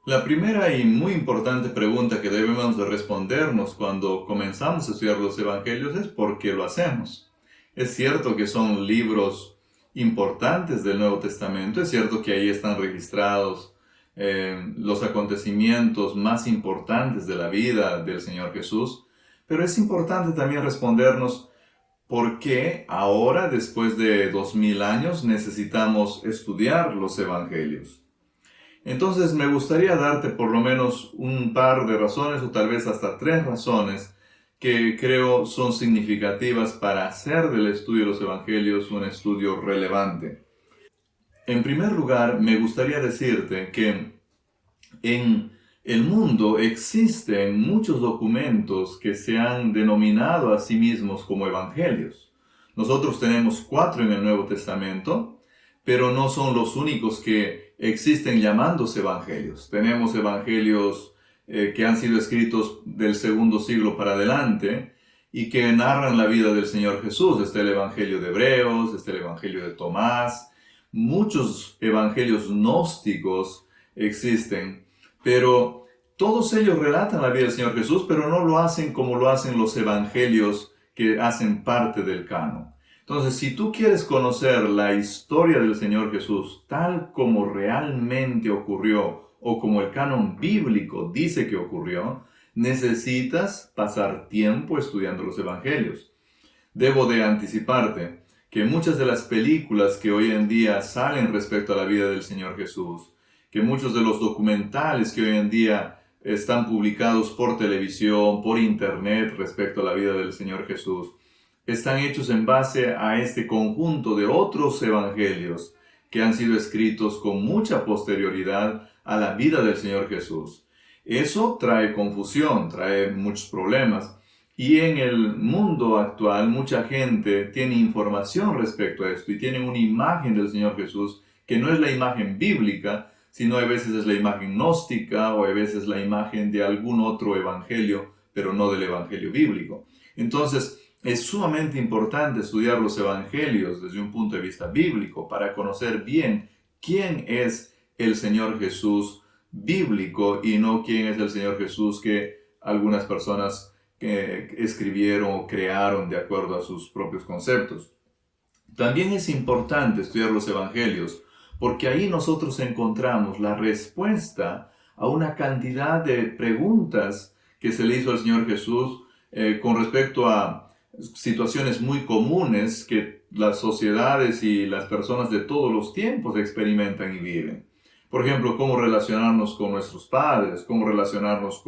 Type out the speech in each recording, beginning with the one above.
La primera y muy importante pregunta que debemos de respondernos cuando comenzamos a estudiar los evangelios es ¿por qué lo hacemos? Es cierto que son libros importantes del Nuevo Testamento, es cierto que ahí están registrados los acontecimientos más importantes de la vida del Señor Jesús, pero es importante también respondernos por qué ahora, después de 2000 años, necesitamos estudiar los evangelios. Entonces me gustaría darte por lo menos un par de razones o tal vez hasta tres razones que creo son significativas para hacer del estudio de los evangelios un estudio relevante. En primer lugar, me gustaría decirte que en el mundo existen muchos documentos que se han denominado a sí mismos como evangelios. Nosotros tenemos 4 en el Nuevo Testamento, pero no son los únicos que existen llamándose evangelios. Tenemos evangelios que han sido escritos del segundo siglo para adelante y que narran la vida del Señor Jesús. Está el Evangelio de Hebreos, está el Evangelio de Tomás. Muchos evangelios gnósticos existen, pero todos ellos relatan la vida del Señor Jesús, pero no lo hacen como lo hacen los evangelios que hacen parte del canon. Entonces, si tú quieres conocer la historia del Señor Jesús tal como realmente ocurrió o como el canon bíblico dice que ocurrió, necesitas pasar tiempo estudiando los evangelios. Debo de anticiparte que muchas de las películas que hoy en día salen respecto a la vida del Señor Jesús, que muchos de los documentales que hoy en día están publicados por televisión, por internet respecto a la vida del Señor Jesús, están hechos en base a este conjunto de otros evangelios que han sido escritos con mucha posterioridad a la vida del Señor Jesús. Eso trae confusión, trae muchos problemas. Y en el mundo actual mucha gente tiene información respecto a esto y tiene una imagen del Señor Jesús que no es la imagen bíblica, sino a veces es la imagen gnóstica o a veces la imagen de algún otro evangelio, pero no del evangelio bíblico. Entonces, es sumamente importante estudiar los evangelios desde un punto de vista bíblico para conocer bien quién es el Señor Jesús bíblico y no quién es el Señor Jesús que algunas personas escribieron o crearon de acuerdo a sus propios conceptos. También es importante estudiar los evangelios porque ahí nosotros encontramos la respuesta a una cantidad de preguntas que se le hizo al Señor Jesús con respecto a situaciones muy comunes que las sociedades y las personas de todos los tiempos experimentan y viven. Por ejemplo, cómo relacionarnos con nuestros padres, cómo relacionarnos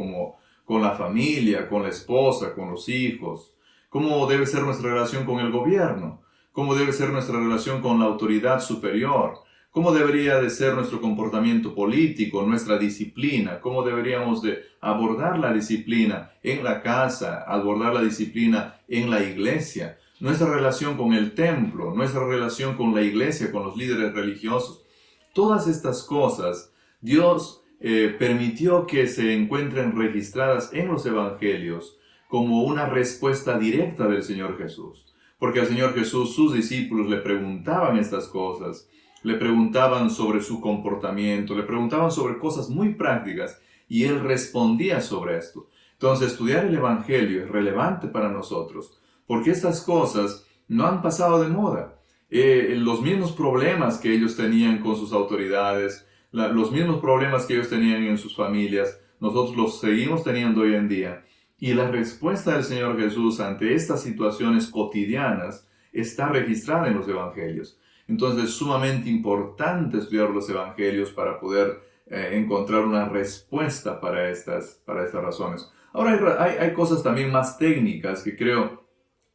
con la familia, con la esposa, con los hijos, cómo debe ser nuestra relación con el gobierno, cómo debe ser nuestra relación con la autoridad superior, cómo debería de ser nuestro comportamiento político, nuestra disciplina, cómo deberíamos de abordar la disciplina en la casa, abordar la disciplina en la iglesia, nuestra relación con el templo, nuestra relación con la iglesia, con los líderes religiosos. Todas estas cosas Dios permitió que se encuentren registradas en los evangelios como una respuesta directa del Señor Jesús. Porque al Señor Jesús sus discípulos le preguntaban estas cosas, le preguntaban sobre su comportamiento, le preguntaban sobre cosas muy prácticas y Él respondía sobre esto. Entonces, estudiar el Evangelio es relevante para nosotros porque estas cosas no han pasado de moda. Los mismos problemas que ellos tenían con sus autoridades, los mismos problemas que ellos tenían en sus familias, nosotros los seguimos teniendo hoy en día. Y la respuesta del Señor Jesús ante estas situaciones cotidianas está registrada en los Evangelios. Entonces es sumamente importante estudiar los Evangelios para poder encontrar una respuesta para estas razones. Ahora hay cosas también más técnicas que creo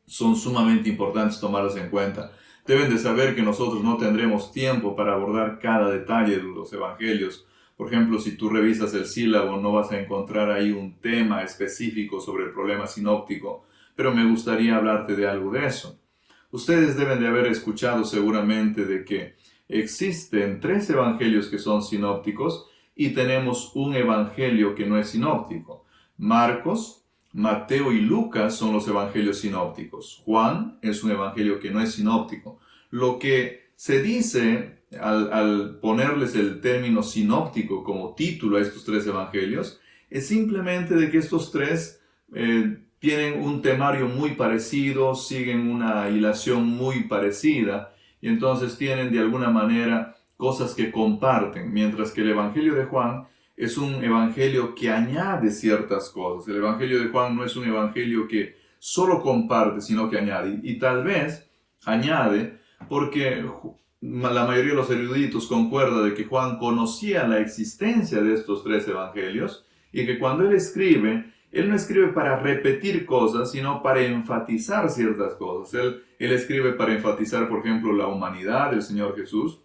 son sumamente importantes tomarlas en cuenta. Deben de saber que nosotros no tendremos tiempo para abordar cada detalle de los Evangelios. Por ejemplo, si tú revisas el sílabo, no vas a encontrar ahí un tema específico sobre el problema sinóptico, pero me gustaría hablarte de algo de eso. Ustedes deben de haber escuchado seguramente de que existen 3 evangelios que son sinópticos y tenemos un evangelio que no es sinóptico. Marcos, Mateo y Lucas son los evangelios sinópticos. Juan es un evangelio que no es sinóptico. Lo que se dice al ponerles el término sinóptico como título a estos tres evangelios, es simplemente de que estos tres tienen un temario muy parecido, siguen una hilación muy parecida, y entonces tienen de alguna manera cosas que comparten, mientras que el Evangelio de Juan es un evangelio que añade ciertas cosas. El Evangelio de Juan no es un evangelio que solo comparte, sino que añade. Y tal vez añade porque la mayoría de los eruditos concuerda de que Juan conocía la existencia de estos tres evangelios y que cuando él no escribe para repetir cosas, sino para enfatizar ciertas cosas. Él escribe para enfatizar, por ejemplo, la humanidad del Señor Jesús.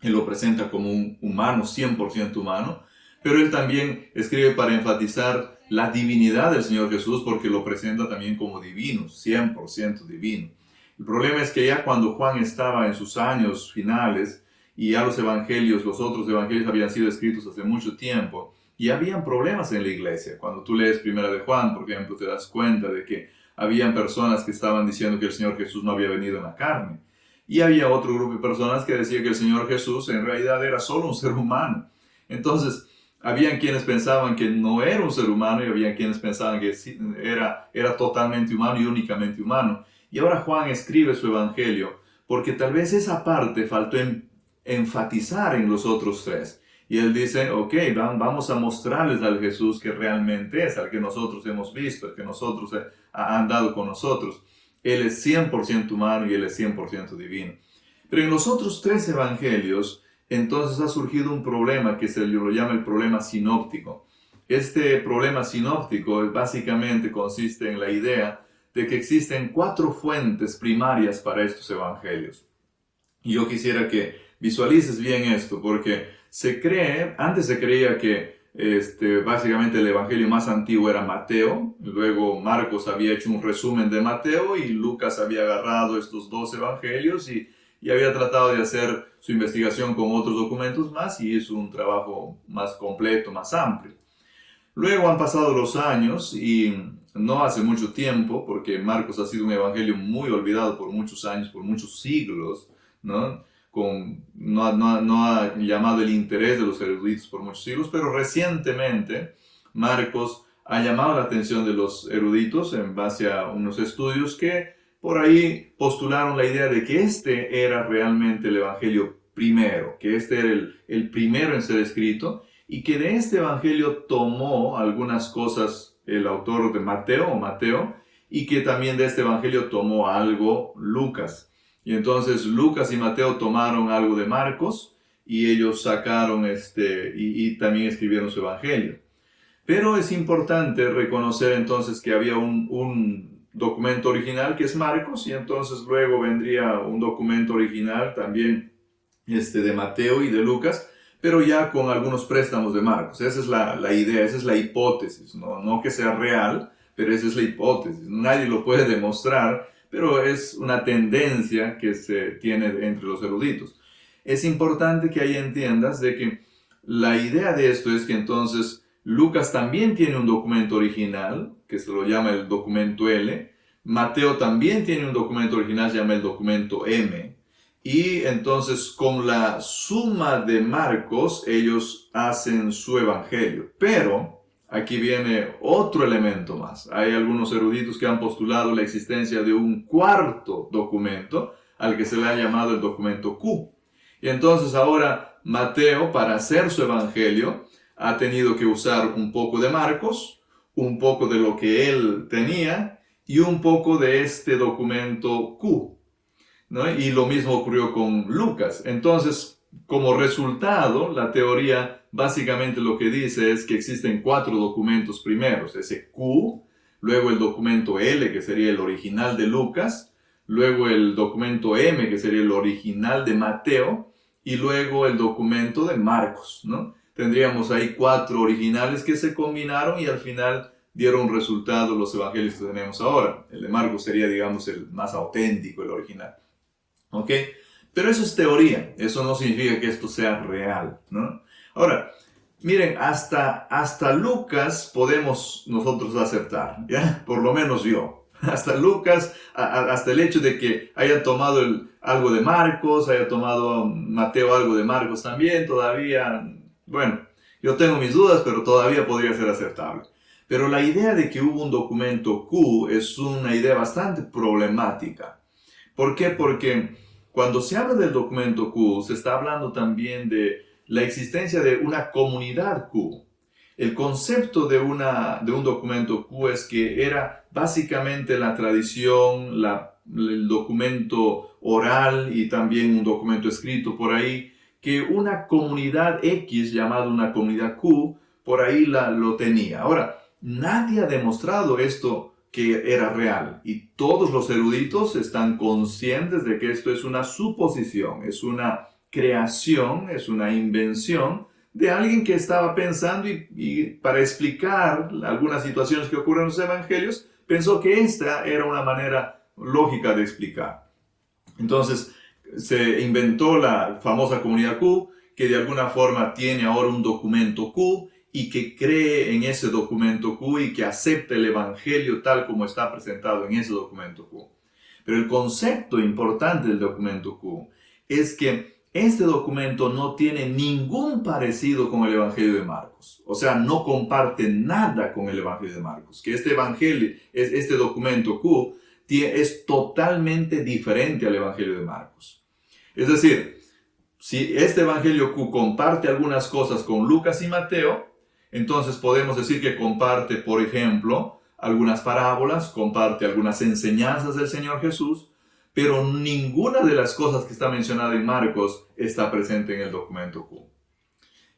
Él lo presenta como un humano, 100% humano, pero él también escribe para enfatizar la divinidad del Señor Jesús porque lo presenta también como divino, 100% divino. El problema es que ya cuando Juan estaba en sus años finales y ya los otros evangelios habían sido escritos hace mucho tiempo y habían problemas en la iglesia. Cuando tú lees Primera de Juan, por ejemplo, te das cuenta de que habían personas que estaban diciendo que el Señor Jesús no había venido en la carne. Y había otro grupo de personas que decía que el Señor Jesús en realidad era solo un ser humano. Entonces, habían quienes pensaban que no era un ser humano y había quienes pensaban que era totalmente humano y únicamente humano. Y ahora Juan escribe su evangelio porque tal vez esa parte faltó enfatizar en los otros tres. Y él dice, ok, vamos a mostrarles al Jesús que realmente es, al que nosotros hemos visto, al que nosotros ha andado con nosotros. Él es 100% humano y Él es 100% divino. Pero en los otros tres evangelios, entonces ha surgido un problema que se lo llama el problema sinóptico. Este problema sinóptico básicamente consiste en la idea de que existen 4 fuentes primarias para estos evangelios. Y yo quisiera que visualices bien esto, porque antes se creía que básicamente el evangelio más antiguo era Mateo, luego Marcos había hecho un resumen de Mateo y Lucas había agarrado estos 2 evangelios y había tratado de hacer su investigación con otros documentos más y hizo un trabajo más completo, más amplio. Luego han pasado los años y no hace mucho tiempo, porque Marcos ha sido un evangelio muy olvidado por muchos años, por muchos siglos, ¿no? No ha llamado el interés de los eruditos por muchos siglos, pero recientemente Marcos ha llamado la atención de los eruditos en base a unos estudios que por ahí postularon la idea de que este era realmente el evangelio primero, que este era el primero en ser escrito y que de este evangelio tomó algunas cosas el autor de Mateo, y que también de este evangelio tomó algo Lucas. Y entonces Lucas y Mateo tomaron algo de Marcos y ellos sacaron y también escribieron su evangelio. Pero es importante reconocer entonces que había un documento original que es Marcos y entonces luego vendría un documento original también de Mateo y de Lucas, pero ya con algunos préstamos de Marcos. Esa es la idea, esa es la hipótesis, no que sea real, pero esa es la hipótesis. Nadie lo puede demostrar, pero es una tendencia que se tiene entre los eruditos. Es importante que ahí entiendas de que la idea de esto es que entonces Lucas también tiene un documento original, que se lo llama el documento L. Mateo también tiene un documento original, se llama el documento M. Y entonces con la suma de Marcos, ellos hacen su evangelio. Pero aquí viene otro elemento más. Hay algunos eruditos que han postulado la existencia de un cuarto documento, al que se le ha llamado el documento Q. Y entonces ahora Mateo, para hacer su evangelio, ha tenido que usar un poco de Marcos, un poco de lo que él tenía y un poco de este documento Q, ¿no? Y lo mismo ocurrió con Lucas. Entonces, como resultado, la teoría básicamente lo que dice es que existen 4 documentos primeros, ese Q, luego el documento L, que sería el original de Lucas, luego el documento M, que sería el original de Mateo, y luego el documento de Marcos, ¿no? Tendríamos ahí 4 originales que se combinaron y al final dieron resultado los evangelios que tenemos ahora. El de Marcos sería, digamos, el más auténtico, el original. ¿Ok? Pero eso es teoría, eso no significa que esto sea real, ¿no? Ahora, miren, hasta Lucas podemos nosotros aceptar, ¿ya? Por lo menos yo. Hasta Lucas, hasta el hecho de que hayan tomado algo de Marcos, haya tomado Mateo algo de Marcos también, todavía, bueno, yo tengo mis dudas, pero todavía podría ser aceptable. Pero la idea de que hubo un documento Q es una idea bastante problemática. ¿Por qué? Porque cuando se habla del documento Q, se está hablando también de la existencia de una comunidad Q. El concepto de un documento Q es que era básicamente la tradición, el documento oral y también un documento escrito por ahí, que una comunidad X llamada una comunidad Q por ahí lo tenía. Ahora, nadie ha demostrado esto que era real y todos los eruditos están conscientes de que esto es una suposición, es una creación, es una invención de alguien que estaba pensando y para explicar algunas situaciones que ocurren en los evangelios, pensó que esta era una manera lógica de explicar. Entonces se inventó la famosa comunidad Q, que de alguna forma tiene ahora un documento Q y que cree en ese documento Q y que acepta el evangelio tal como está presentado en ese documento Q. Pero el concepto importante del documento Q es que este documento no tiene ningún parecido con el Evangelio de Marcos. O sea, no comparte nada con el Evangelio de Marcos. Que este documento Q es totalmente diferente al Evangelio de Marcos. Es decir, si este Evangelio Q comparte algunas cosas con Lucas y Mateo, entonces podemos decir que comparte, por ejemplo, algunas parábolas, comparte algunas enseñanzas del Señor Jesús, pero ninguna de las cosas que está mencionada en Marcos está presente en el documento Q.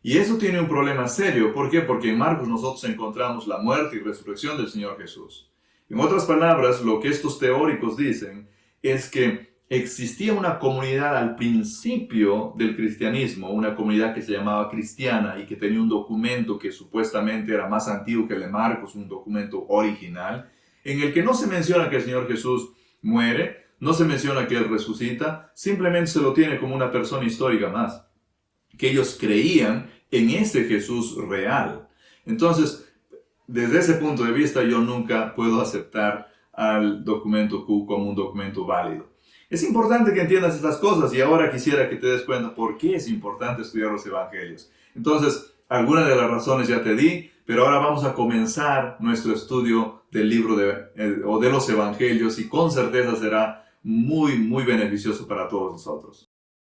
Y eso tiene un problema serio. ¿Por qué? Porque en Marcos nosotros encontramos la muerte y resurrección del Señor Jesús. En otras palabras, lo que estos teóricos dicen es que existía una comunidad al principio del cristianismo, una comunidad que se llamaba cristiana y que tenía un documento que supuestamente era más antiguo que el de Marcos, un documento original, en el que no se menciona que el Señor Jesús muere, no se menciona que Él resucita, simplemente se lo tiene como una persona histórica más, que ellos creían en ese Jesús real. Entonces, desde ese punto de vista, yo nunca puedo aceptar al documento Q como un documento válido. Es importante que entiendas estas cosas y ahora quisiera que te des cuenta por qué es importante estudiar los evangelios. Entonces, algunas de las razones ya te di, pero ahora vamos a comenzar nuestro estudio del libro de los evangelios y con certeza será muy, muy beneficioso para todos nosotros.